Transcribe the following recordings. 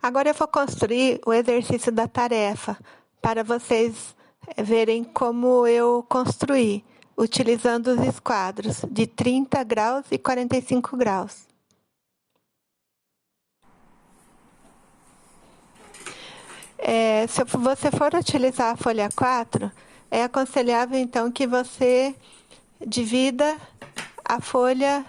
Agora eu vou construir o exercício da tarefa para vocês verem como eu construí, utilizando os esquadros de 30 graus e 45 graus. Se você for utilizar a folha 4, é aconselhável então que você divida a folha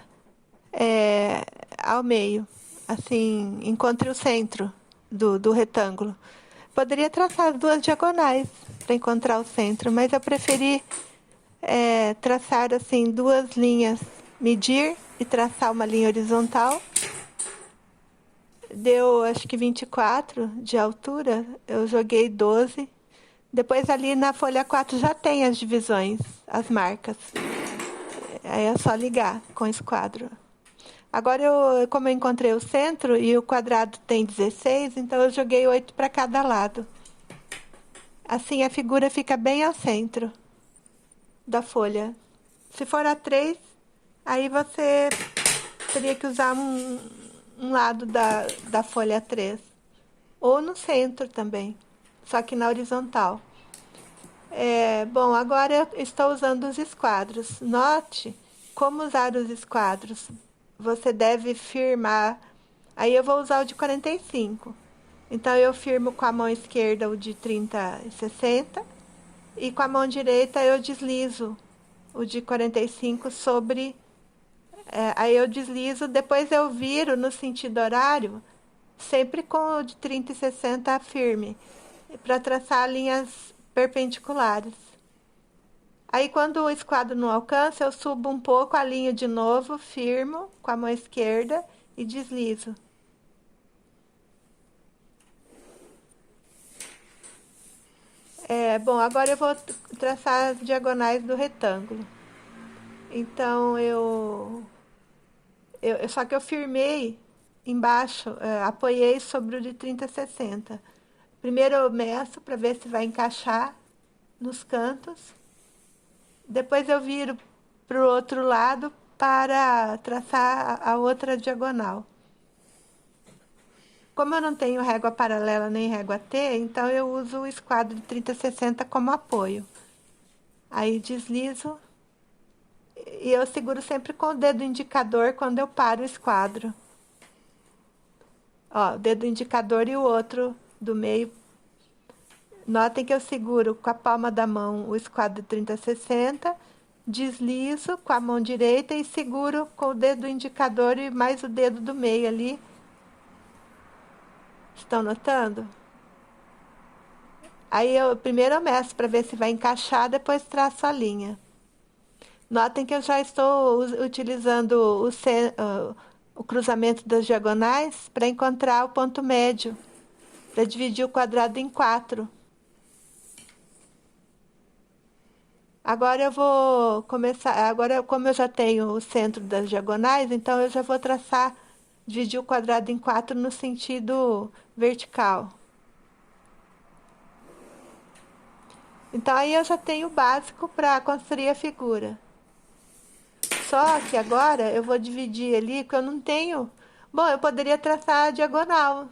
ao meio, assim, encontre o centro do retângulo. Poderia traçar as duas diagonais para encontrar o centro, mas eu preferi traçar assim duas linhas, medir e traçar uma linha horizontal. Deu acho que 24 de altura, eu joguei 12. Depois ali na folha 4 já tem as divisões, as marcas. Aí é só ligar com o esquadro. Agora, como eu encontrei o centro e o quadrado tem 16, então eu joguei 8 para cada lado. Assim a figura fica bem ao centro da folha. Se for a 3, aí você teria que usar um lado da folha 3. Ou no centro também, só que na horizontal. Bom, agora eu estou usando os esquadros. Note como usar os esquadros. Você deve firmar. Aí eu vou usar o de 45. Então eu firmo com a mão esquerda o de 30 e 60. E com a mão direita eu deslizo o de 45 sobre. Aí eu deslizo, depois eu viro no sentido horário, sempre com o de 30 e 60 firme, para traçar linhas perpendiculares. Aí quando o esquadro não alcança, eu subo um pouco, alinho de novo, firmo com a mão esquerda e deslizo. Bom, agora eu vou traçar as diagonais do retângulo. Então só que eu firmei embaixo, apoiei sobre o de 30 a 60. Primeiro eu meço para ver se vai encaixar nos cantos. Depois eu viro para o outro lado para traçar a outra diagonal. Como eu não tenho régua paralela nem régua T, então eu uso o esquadro de 30 a 60 como apoio. Aí deslizo e eu seguro sempre com o dedo indicador quando eu paro o esquadro. Ó, o dedo indicador e o outro do meio. Notem que eu seguro com a palma da mão o esquadro de 30 a 60, deslizo com a mão direita e seguro com o dedo indicador e mais o dedo do meio ali. Estão notando? Aí primeiro eu meço para ver se vai encaixar, depois traço a linha. Notem que eu já estou utilizando o cruzamento das diagonais para encontrar o ponto médio, para dividir o quadrado em 4. Agora eu vou começar. Agora, como eu já tenho o centro das diagonais, então eu já vou traçar, dividir o quadrado em 4 no sentido vertical. Então aí eu já tenho o básico para construir a figura. Só que agora eu vou dividir ali, porque eu não tenho. Bom, eu poderia traçar a diagonal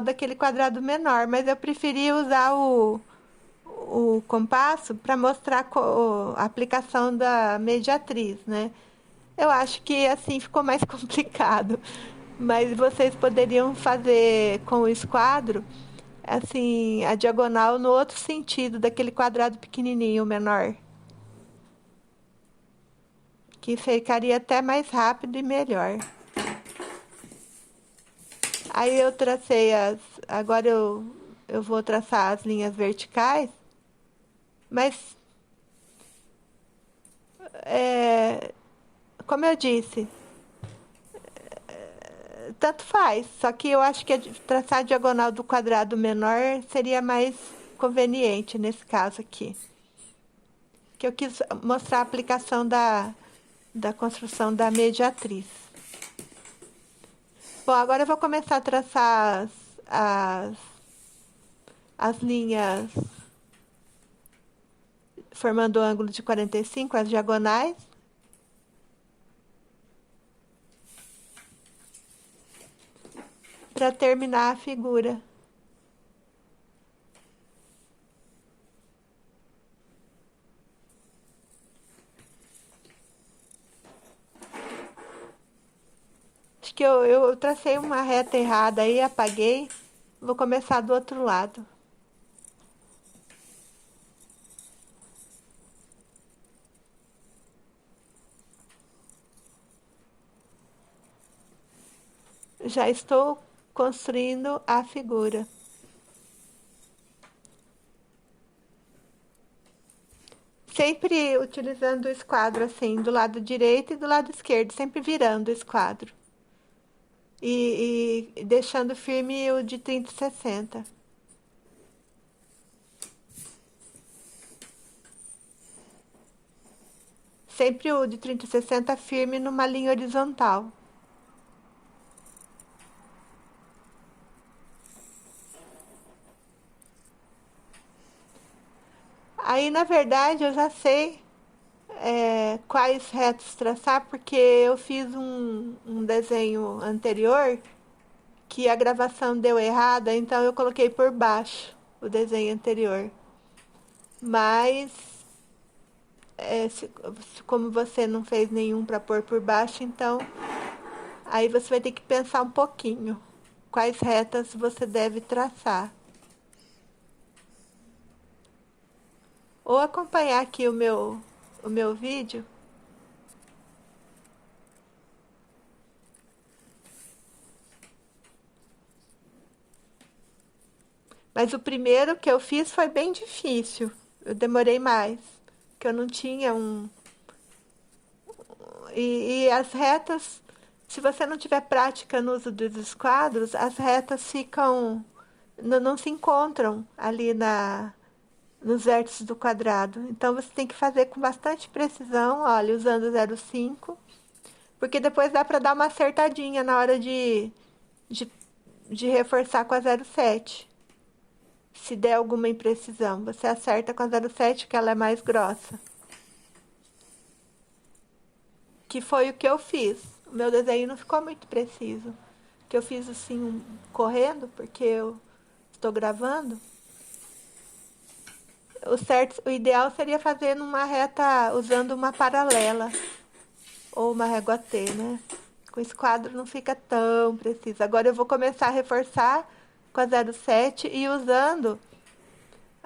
daquele quadrado menor, mas eu preferi usar o compasso para mostrar a aplicação da mediatriz, né? Eu acho que assim ficou mais complicado, mas vocês poderiam fazer com o esquadro, assim, a diagonal no outro sentido daquele quadrado pequenininho, menor, que ficaria até mais rápido e melhor. Aí eu tracei agora eu vou traçar as linhas verticais, mas como eu disse, tanto faz. Só que eu acho que traçar a diagonal do quadrado menor seria mais conveniente nesse caso aqui. Que eu quis mostrar a aplicação da construção da mediatriz. Bom, agora eu vou começar a traçar as linhas formando o ângulo de 45, as diagonais. para terminar a figura. Acho que eu tracei uma reta errada aí, apaguei. Vou começar do outro lado. Já estou construindo a figura. Sempre utilizando o esquadro assim, do lado direito e do lado esquerdo, sempre virando o esquadro. E deixando firme o de 30 e 60. Sempre o de 30 e 60 firme numa linha horizontal. Aí, na verdade, eu já sei quais retos traçar, porque eu fiz um desenho anterior que a gravação deu errada, então eu coloquei por baixo o desenho anterior. Mas, como você não fez nenhum para pôr por baixo, então aí você vai ter que pensar um pouquinho quais retas você deve traçar. Ou acompanhar aqui o meu vídeo. Mas o primeiro que eu fiz foi bem difícil. Eu demorei mais. Que eu não tinha um. E as retas, se você não tiver prática no uso dos esquadros, as retas ficam. Não se encontram ali nos vértices do quadrado. Então você tem que fazer com bastante precisão, olha, usando o 0,5. Porque depois dá para dar uma acertadinha na hora de, de reforçar com a 0,7. Se der alguma imprecisão, você acerta com a 0,7, que ela é mais grossa. Que foi o que eu fiz. O meu desenho não ficou muito preciso. Que eu fiz assim, correndo, porque eu estou gravando. O certo, o ideal seria fazer numa reta usando uma paralela ou uma régua T, né? Com esse quadro não fica tão preciso. Agora eu vou começar a reforçar com a 0,7 e usando.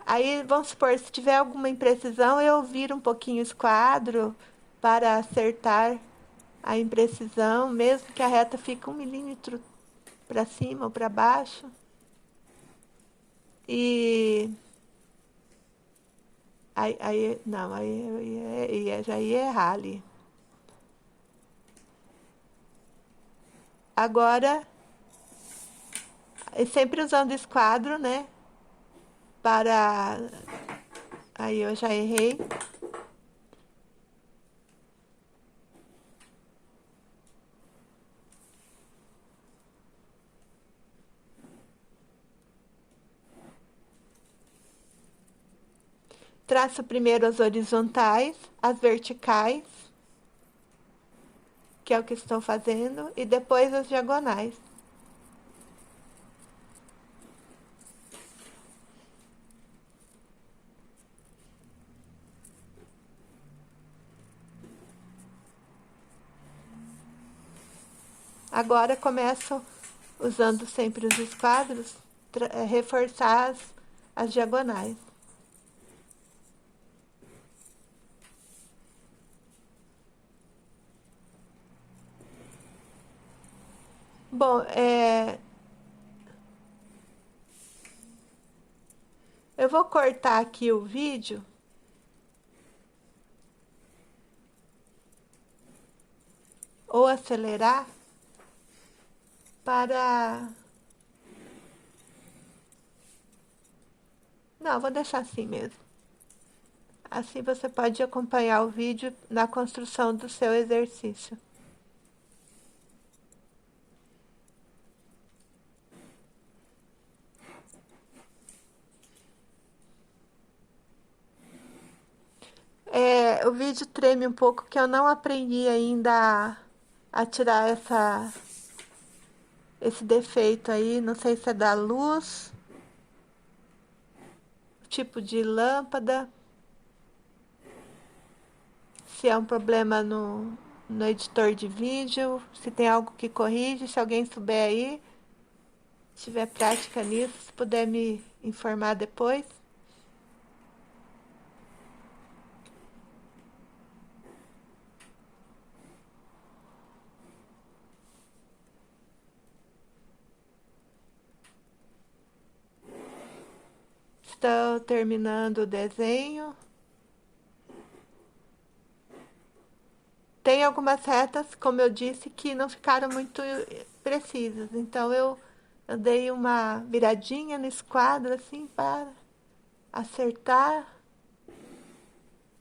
Aí, vamos supor, se tiver alguma imprecisão, eu viro um pouquinho o esquadro para acertar a imprecisão, mesmo que a reta fique 1 milímetro para cima ou para baixo. E aí não, aí já ia errar ali. Agora, sempre usando o esquadro, né? Para. Aí eu já errei. Traço primeiro as horizontais, as verticais, que é o que estou fazendo, e depois as diagonais. Agora começo, usando sempre os esquadros, reforçar as diagonais. Bom, eu vou cortar aqui o vídeo. Ou acelerar para... Não, vou deixar assim mesmo. Assim você pode acompanhar o vídeo na construção do seu exercício. O vídeo treme um pouco, que eu não aprendi ainda a tirar esse defeito aí, não sei se é da luz, tipo de lâmpada, se é um problema no editor de vídeo, se tem algo que corrige, se alguém souber aí, tiver prática nisso, se puder me informar depois. Estou terminando o desenho. Tem algumas retas, como eu disse, que não ficaram muito precisas. Então eu dei uma viradinha no esquadro assim para acertar.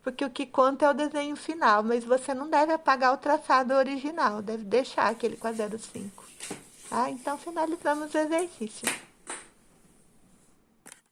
Porque o que conta é o desenho final, mas você não deve apagar o traçado original, deve deixar aquele com a 05. Tá? Então finalizamos o exercício.